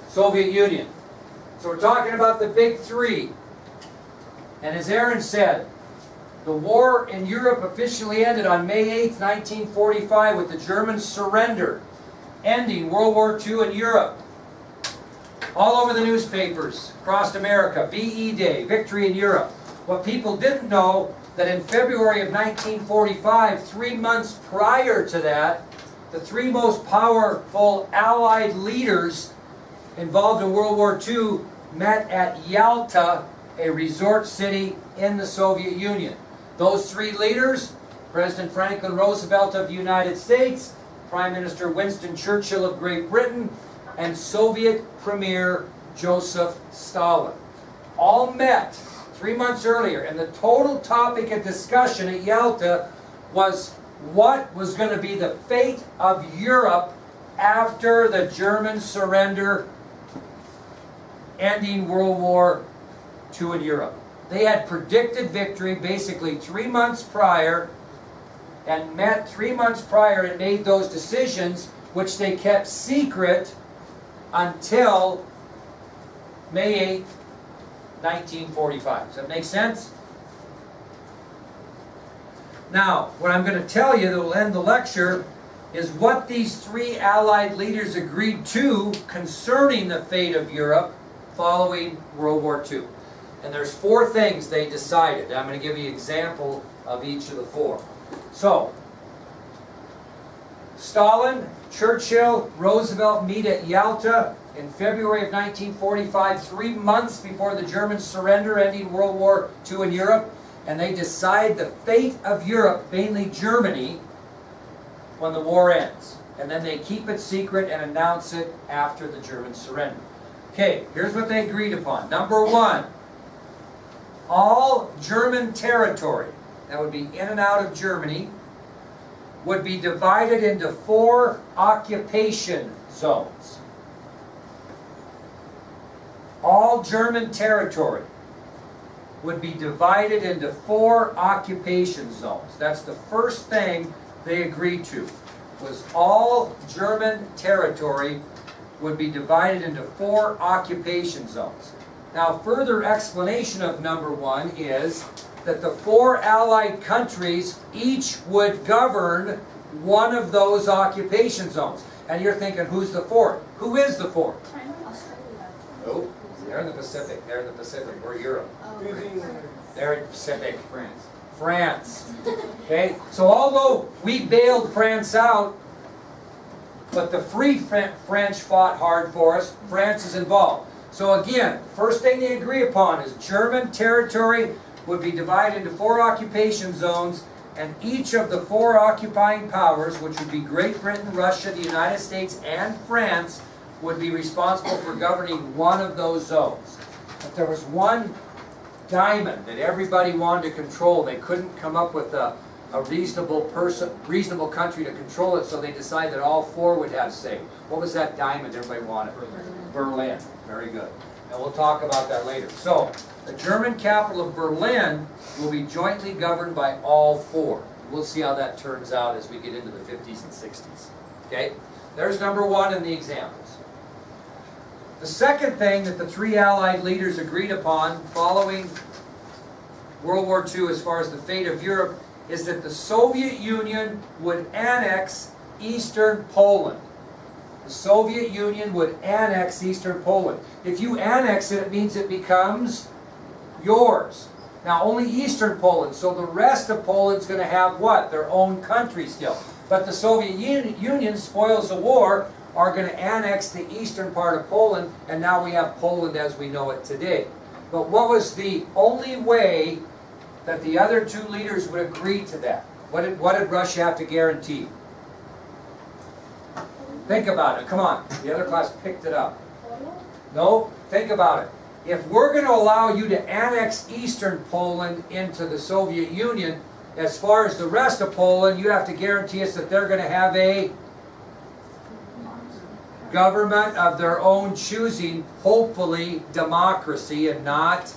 Soviet Union. So we're talking about the big three. And as Aaron said, the war in Europe officially ended on May 8, 1945 with the German surrender, ending World War II in Europe. All over the newspapers across America, VE Day, Victory in Europe. What people didn't know, that in February of 1945, 3 months prior to that, the three most powerful Allied leaders involved in World War II met at Yalta, a resort city in the Soviet Union. Those three leaders, President Franklin Roosevelt of the United States, Prime Minister Winston Churchill of Great Britain, and Soviet Premier Joseph Stalin, all met 3 months earlier, and the total topic of discussion at Yalta was what was going to be the fate of Europe after the German surrender, ending World War II in Europe. They had predicted victory basically 3 months prior, and met 3 months prior and made those decisions, which they kept secret until May 8, 1945. Does that make sense? Now, what I'm going to tell you that will end the lecture is what these three Allied leaders agreed to concerning the fate of Europe following World War II. And there's 4 things they decided. I'm going to give you an example of each of the 4. So, Stalin, Churchill, Roosevelt meet at Yalta in February of 1945, 3 months before the German surrender, ending World War II in Europe. And they decide the fate of Europe, mainly Germany, when the war ends. And then they keep it secret and announce it after the German surrender. Okay, here's what they agreed upon. Number 1, all German territory, that would be in and out of Germany, would be divided into 4 occupation zones. All German territory would be divided into 4 occupation zones. That's the first thing they agreed to, was all German territory would be divided into 4 occupation zones. Now, further explanation of number 1 is that the 4 Allied countries each would govern one of those occupation zones. And you're thinking, who's the 4th? Who is the 4th? Nope. They're in the Pacific. They're in the Pacific. We're Europe. They're in the Pacific. France. Okay? So although we bailed France out, but the Free French fought hard for us, France is involved. So again, first thing they agree upon is German territory would be divided into 4 occupation zones, and each of the 4 occupying powers, which would be Great Britain, Russia, the United States, and France, would be responsible for governing one of those zones. But there was one diamond that everybody wanted to control. They couldn't come up with a reasonable country to control it, so they decided that all 4 would have say. What was that diamond everybody wanted? Berlin. Very good. And we'll talk about that later. So, the German capital of Berlin will be jointly governed by all 4. We'll see how that turns out as we get into the 50s and 60s. Okay? There's number 1 in the examples. The second thing that the 3 Allied leaders agreed upon following World War II as far as the fate of Europe is that the Soviet Union would annex eastern Poland. The Soviet Union would annex eastern Poland. If you annex it, it means it becomes yours. Now, only eastern Poland, so the rest of Poland's going to have what? Their own country still. But the Soviet Union, spoils of war, are going to annex the eastern part of Poland, and now we have Poland as we know it today. But what was the only way that the other 2 leaders would agree to that? What did Russia have to guarantee? Think about it. Come on. The other class picked it up. No? Think about it. If we're going to allow you to annex eastern Poland into the Soviet Union, as far as the rest of Poland, you have to guarantee us that they're going to have a government of their own choosing, hopefully democracy and not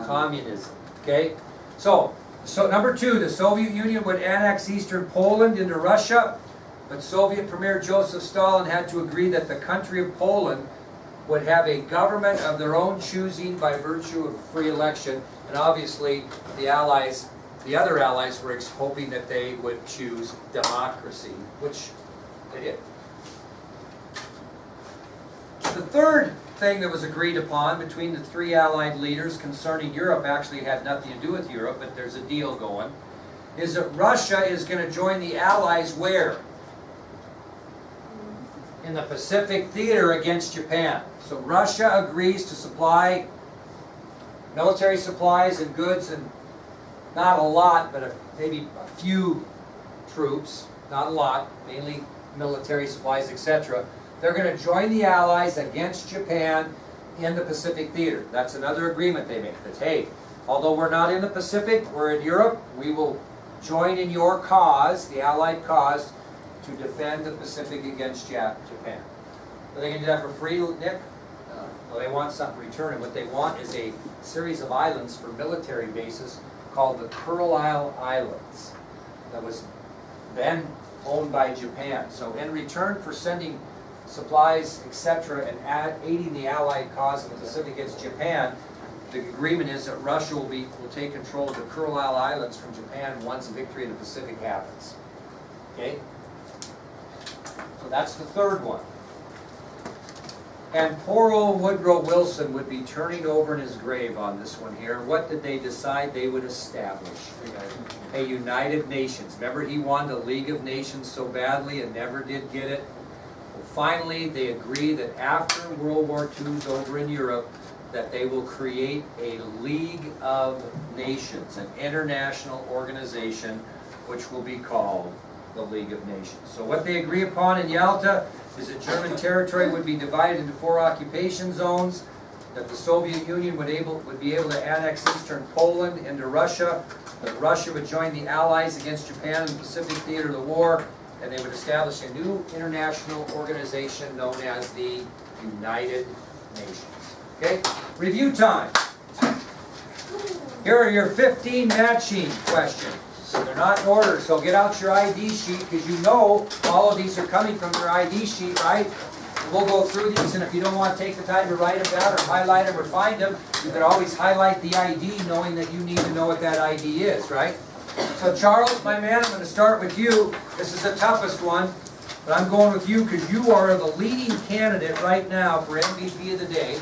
communism. Okay? So number 2, the Soviet Union would annex eastern Poland into Russia, but Soviet Premier Joseph Stalin had to agree that the country of Poland would have a government of their own choosing by virtue of free election. And obviously, the Allies, the other Allies, were hoping that they would choose democracy, which they did. The third thing that was agreed upon between the three Allied leaders concerning Europe, actually had nothing to do with Europe, but there's a deal going, is that Russia is going to join the Allies where? In the Pacific Theater against Japan. So Russia agrees to supply military supplies and goods, and not a lot, but maybe a few troops, not a lot, mainly military supplies, etc. They're going to join the Allies against Japan in the Pacific Theater. That's another agreement they make. That, hey, although we're not in the Pacific, we're in Europe, we will join in your cause, the Allied cause, to defend the Pacific against Japan. Are they going to do that for free, Nick? Well, they want something in return, and what they want is a series of islands for military bases called the Kuril Islands that was then owned by Japan. So in return for sending supplies, etc., and aiding the Allied cause in the Pacific against Japan, the agreement is that Russia will take control of the Kuril Islands from Japan once victory in the Pacific happens. Okay? So that's the third one. And poor old Woodrow Wilson would be turning over in his grave on this one here. What did they decide they would establish? A United Nations. Remember, he wanted a League of Nations so badly and never did get it? Well, finally, they agree that after World War II is over in Europe, that they will create a League of Nations, an international organization, which will be called the League of Nations. So what they agree upon in Yalta is that German territory would be divided into 4 occupation zones, that the Soviet Union would be able to annex eastern Poland into Russia, that Russia would join the Allies against Japan in the Pacific Theater of the War, and they would establish a new international organization known as the United Nations. Okay? Review time. Here are your 15 matching questions. They're not in order, so get out your ID sheet, because you know all of these are coming from your ID sheet, right? We'll go through these, and if you don't want to take the time to write them down or highlight them or find them, you can always highlight the ID knowing that you need to know what that ID is, right? So Charles, my man, I'm going to start with you. This is the toughest one, but I'm going with you because you are the leading candidate right now for MVP of the day.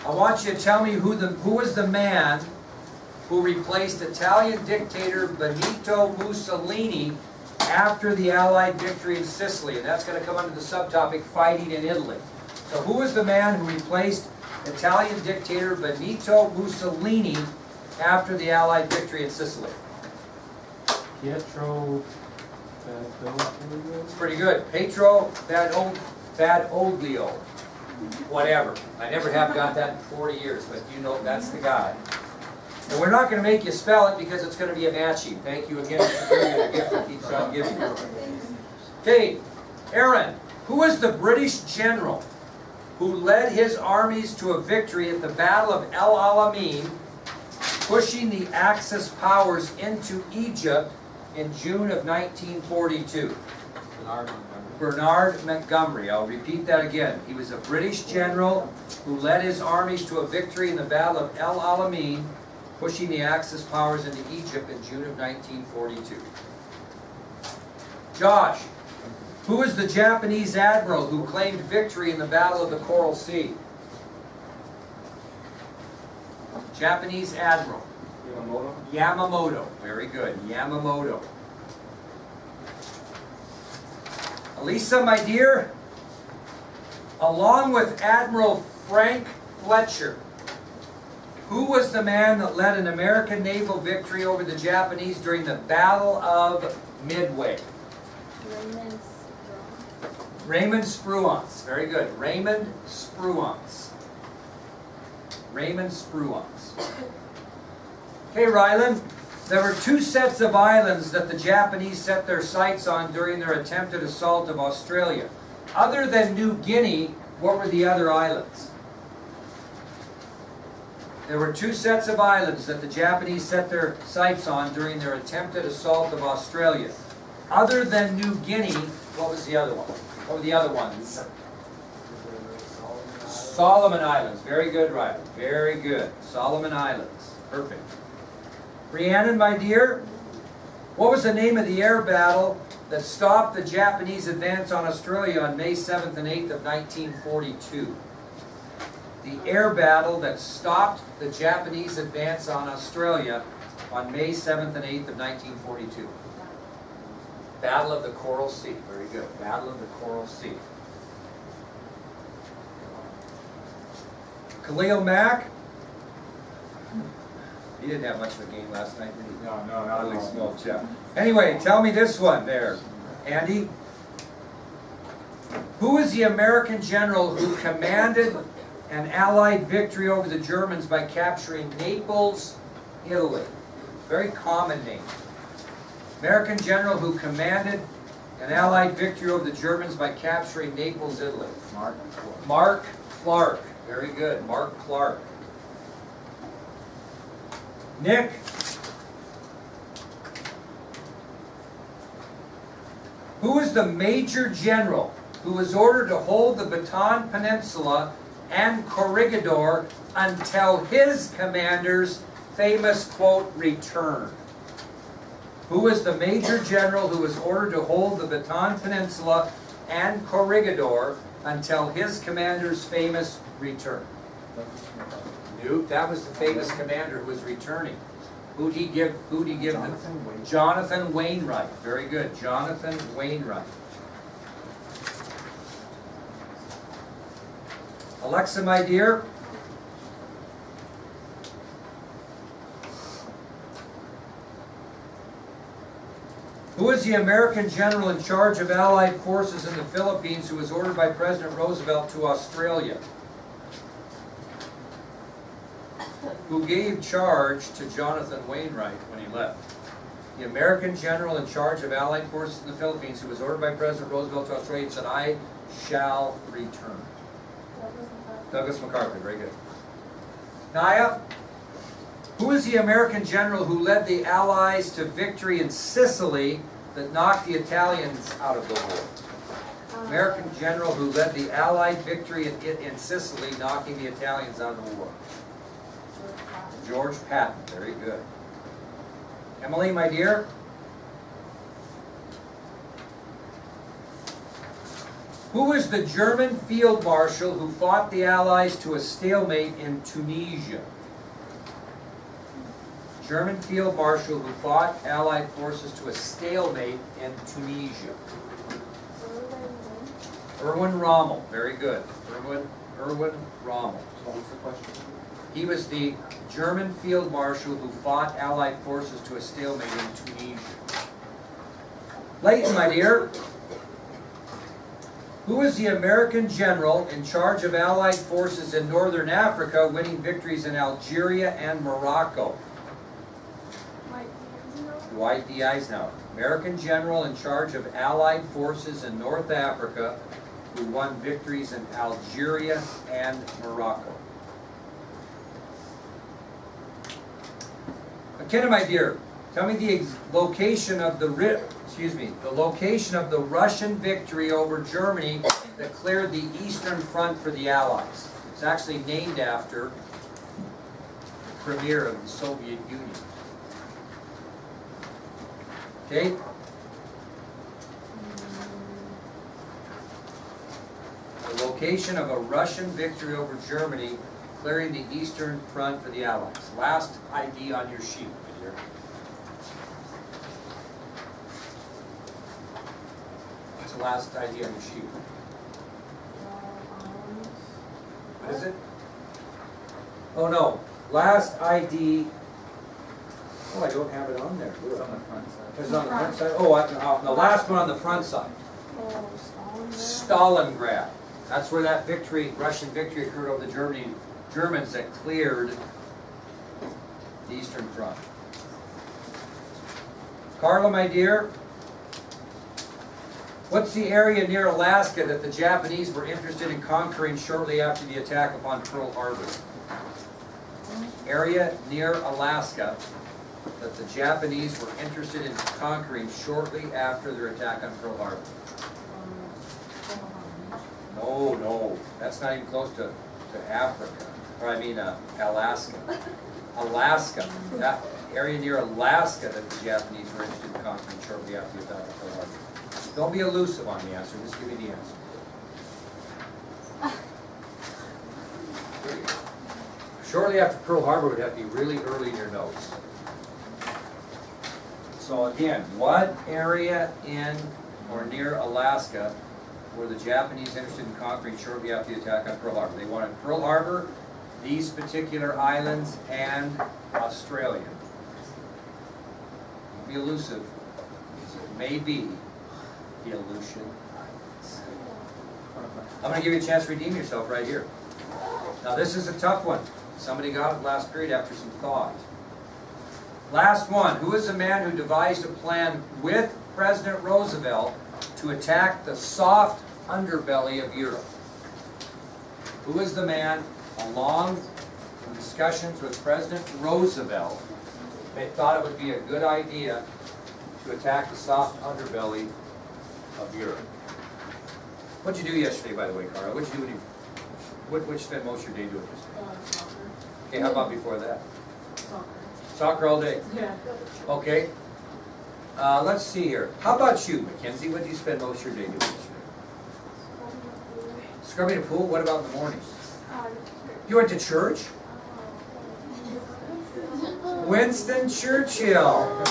I want you to tell me who was the man who replaced Italian dictator Benito Mussolini after the Allied victory in Sicily. And that's going to come under the subtopic, fighting in Italy. So who was the man who replaced Italian dictator Benito Mussolini after the Allied victory in Sicily? Pietro It's pretty good. Pietro Badoglio. Whatever. I never have got that in 40 years, but you know that's the guy. And we're not going to make you spell it because it's going to be a matching. Thank you again for giving the gift that keeps on giving. Okay, Aaron, who was the British general who led his armies to a victory at the Battle of El Alamein, pushing the Axis powers into Egypt in June of 1942? Bernard Montgomery. I'll repeat that again. He was a British general who led his armies to a victory in the Battle of El Alamein, pushing the Axis powers into Egypt in June of 1942. Josh, who was the Japanese admiral who claimed victory in the Battle of the Coral Sea? Japanese admiral. Yamamoto. Yamamoto. Very good. Yamamoto. Elisa, my dear, along with Admiral Frank Fletcher, who was the man that led an American naval victory over the Japanese during the Battle of Midway? Raymond Spruance. Very good. Raymond Spruance. Raymond Spruance. Okay, Ryland. There were 2 sets of islands that the Japanese set their sights on during their attempted assault of Australia. Other than New Guinea, what were the other islands? There were 2 sets of islands that the Japanese set their sights on during their attempted assault of Australia. Other than New Guinea, what was the other one? What were the other ones? Solomon Islands. Very good, Riley. Very good. Solomon Islands. Perfect. Rhiannon, my dear, what was the name of the air battle that stopped the Japanese advance on Australia on May 7th and 8th of 1942? The air battle that stopped the Japanese advance on Australia on May 7th and 8th of 1942. Battle of the Coral Sea. Very good. Battle of the Coral Sea. Khalil Mack. He didn't have much of a game last night, did he? No, not Really at all. small chap. Anyway, tell me this one there, Andy. Who was the American general who commanded an Allied victory over the Germans by capturing Naples, Italy? Very common name. American general who commanded an Allied victory over the Germans by capturing Naples, Italy. Mark Clark. Very good. Mark Clark. Nick. Who is the major general who was ordered to hold the Bataan Peninsula and Corregidor until his commander's famous, quote, return? Who was the major general who was ordered to hold the Bataan Peninsula and Corregidor until his commander's famous return? Nope, that was the famous commander who was returning. Who'd he give the? Jonathan Wainwright. Very good. Jonathan Wainwright. Alexa, my dear. Who is the American general in charge of Allied forces in the Philippines who was ordered by President Roosevelt to Australia? Who gave charge to Jonathan Wainwright when he left? The American general in charge of Allied forces in the Philippines who was ordered by President Roosevelt to Australia and said, I shall return. Douglas MacArthur, very good. Naya, who is the American general who led the Allies to victory in Sicily that knocked the Italians out of the war? American general who led the Allied victory in Sicily, knocking the Italians out of the war. George Patton, very good. Emily, my dear. Who was the German field marshal who fought the Allies to a stalemate in Tunisia? German field marshal who fought Allied forces to a stalemate in Tunisia. Erwin Rommel, very good. Erwin Rommel. So what's the question? He was the German field marshal who fought Allied forces to a stalemate in Tunisia. Leighton, my dear. Who was the American general in charge of Allied forces in Northern Africa, winning victories in Algeria and Morocco? Dwight D. Eisenhower. American general in charge of Allied forces in North Africa, who won victories in Algeria and Morocco. McKenna, my dear, tell me the location of the location of the Russian victory over Germany that cleared the Eastern Front for the Allies. It's actually named after the premier of the Soviet Union. Okay? The location of a Russian victory over Germany clearing the Eastern Front for the Allies. Last ID on your sheet, my dear. What's the last ID on your sheet? What is it? Oh no, last ID. Oh, I don't have it on there. It's on the front side. It's on the front side? Oh, the last one on the front side. Stalingrad. That's where that victory, Russian victory, occurred over the Germans that cleared the Eastern Front. Carla, my dear, what's the area near Alaska that the Japanese were interested in conquering shortly after the attack upon Pearl Harbor? Area near Alaska that the Japanese were interested in conquering shortly after their attack on Pearl Harbor. No, that's not even close to to Africa, or I mean Alaska. Alaska, that area near Alaska that the Japanese were interested in conquering shortly after the attack on Pearl Harbor. Don't be elusive on the answer, just give me the answer. Shortly after Pearl Harbor would have to be really early in your notes. So again, what area in or near Alaska were the Japanese interested in conquering shortly after the attack on Pearl Harbor? They wanted Pearl Harbor, these particular islands, and Australia. Don't be elusive, because it may be the Aleutian Islands. I'm going to give you a chance to redeem yourself right here. Now this is a tough one. Somebody got it last period after some thought. Last one. Who is the man who devised a plan with President Roosevelt to attack the soft underbelly of Europe? Who is the man, along in discussions with President Roosevelt, they thought it would be a good idea to attack the soft underbelly of Europe? What'd you do yesterday, by the way, Carl? What'd you do when you... What'd you spend most of your day doing yesterday? Soccer. Okay, how about before that? Soccer. Soccer all day? Yeah. Okay. Let's see here. How about you, Mackenzie? What did you spend most of your day doing yesterday? Scrubbing a pool? What about in the morning? You went to church? Winston Churchill.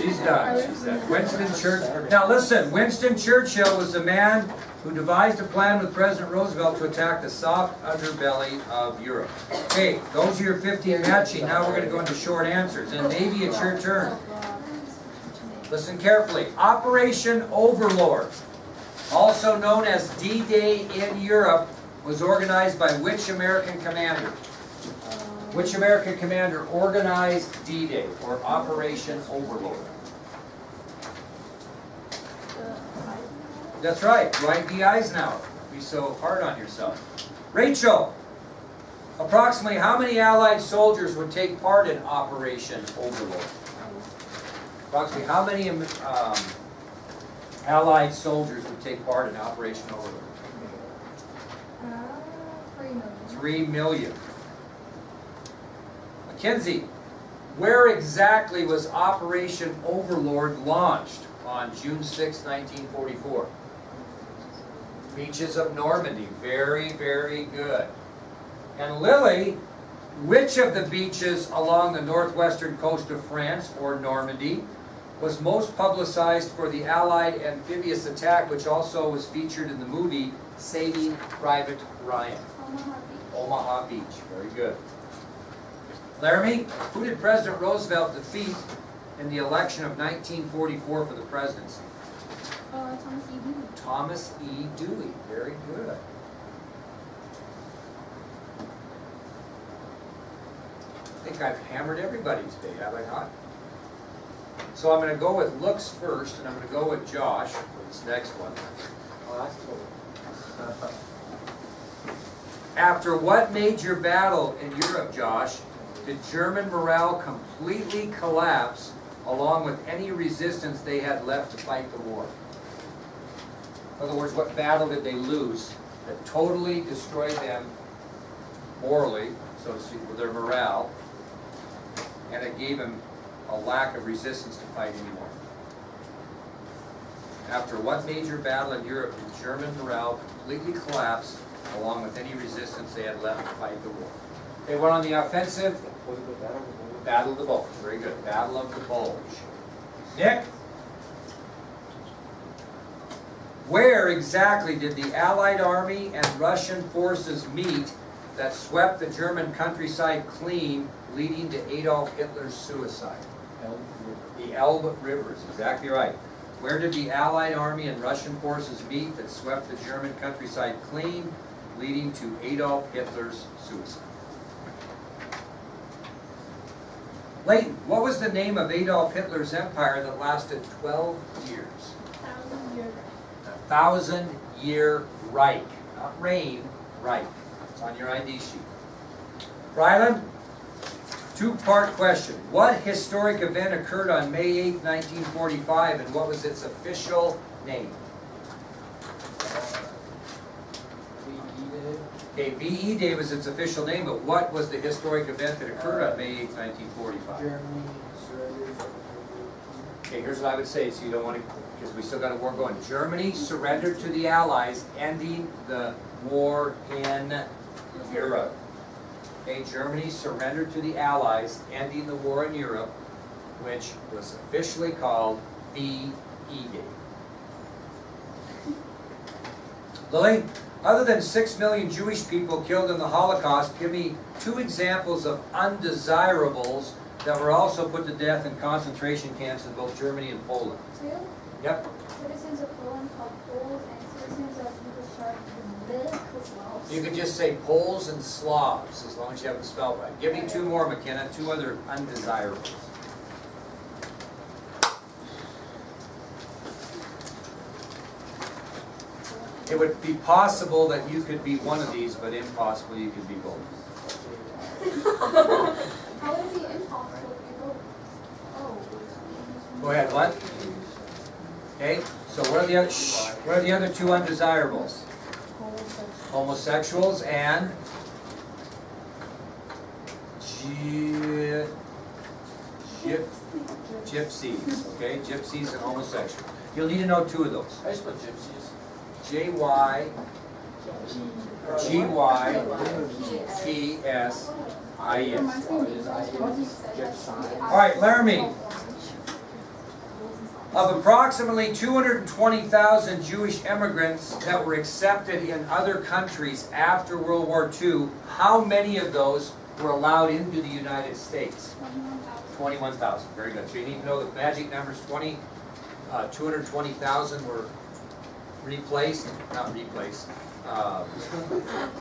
She's done, she said. Winston Churchill. Now listen, Winston Churchill was the man who devised a plan with President Roosevelt to attack the soft underbelly of Europe. Okay, those are your 15 matching. Now we're going to go into short answers. And Navy, it's your turn. Listen carefully. Operation Overlord, also known as D-Day in Europe, was organized by which American commander? Which American commander organized D-Day, or Operation Overlord? That's right, Dwight D. Eisenhower. Be so hard on yourself. Rachel, approximately how many Allied soldiers would take part in Operation Overlord? Approximately how many Allied soldiers would take part in Operation Overlord? 3 million. 3 million. Mackenzie, where exactly was Operation Overlord launched on June 6, 1944? Beaches of Normandy. Very, very good. And Lily, which of the beaches along the northwestern coast of France, or Normandy, was most publicized for the Allied amphibious attack, which also was featured in the movie Saving Private Ryan? Omaha Beach. Very good. Laramie, who did President Roosevelt defeat in the election of 1944 for the presidency? Thomas E. Dewey. Thomas E. Dewey. Very good. I think I've hammered everybody today, have I not? So I'm going to go with looks first, and I'm going to go with Josh for this next one. After what major battle in Europe, Josh, did German morale completely collapse along with any resistance they had left to fight the war? In other words, what battle did they lose that totally destroyed them morally, so to speak, with their morale, and it gave them a lack of resistance to fight anymore? After what major battle in Europe did German morale completely collapse along with any resistance they had left to fight the war? They went on the offensive. Was it the Battle of the Bulge? Battle of the Bulge. Very good. Battle of the Bulge. Nick? Where exactly did the Allied army and Russian forces meet that swept the German countryside clean, leading to Adolf Hitler's suicide? Elbe River. The Elbe River is exactly right. Where did the Allied army and Russian forces meet that swept the German countryside clean, leading to Adolf Hitler's suicide? Leighton, what was the name of Adolf Hitler's empire that lasted 12 years? 1,000-year. The 1,000-year Reich. Not reign, Reich. It's on your ID sheet. Ryland, two-part question. What historic event occurred on May 8, 1945, and what was its official name? D-Day. Okay, VE Day was its official name, but what was the historic event that occurred on May 8th, 1945? Germany surrendered. Okay, here's what I would say, so you don't want to, because we still got a war going. Germany surrendered to the Allies, ending the war in Europe. Okay, Germany surrendered to the Allies, ending the war in Europe, which was officially called VE Day. Lily, other than 6 million Jewish people killed in the Holocaust, give me 2 examples of undesirables that were also put to death in concentration camps in both Germany and Poland. 2. Yep. Citizens of Poland called Poles and citizens of Yugoslavia. You could just say Poles and Slavs, as long as you have the spell right. Give me 2 more, McKenna, 2 other undesirables. It would be possible that you could be one of these, but impossible you could be both. How would it be impossible if you go? Oh. Go ahead, what? Okay, so what are the other, what are the other 2 undesirables? Homosexuals and gypsies, okay? Gypsies and homosexuals. You'll need to know 2 of those. I just put gypsies. J-Y, G-Y-P-S-I-S. All right, Laramie. Of approximately 220,000 Jewish immigrants that were accepted in other countries after World War II, how many of those were allowed into the United States? 21,000. Very good. So you need to know the magic numbers. 220,000 were replaced, not replaced.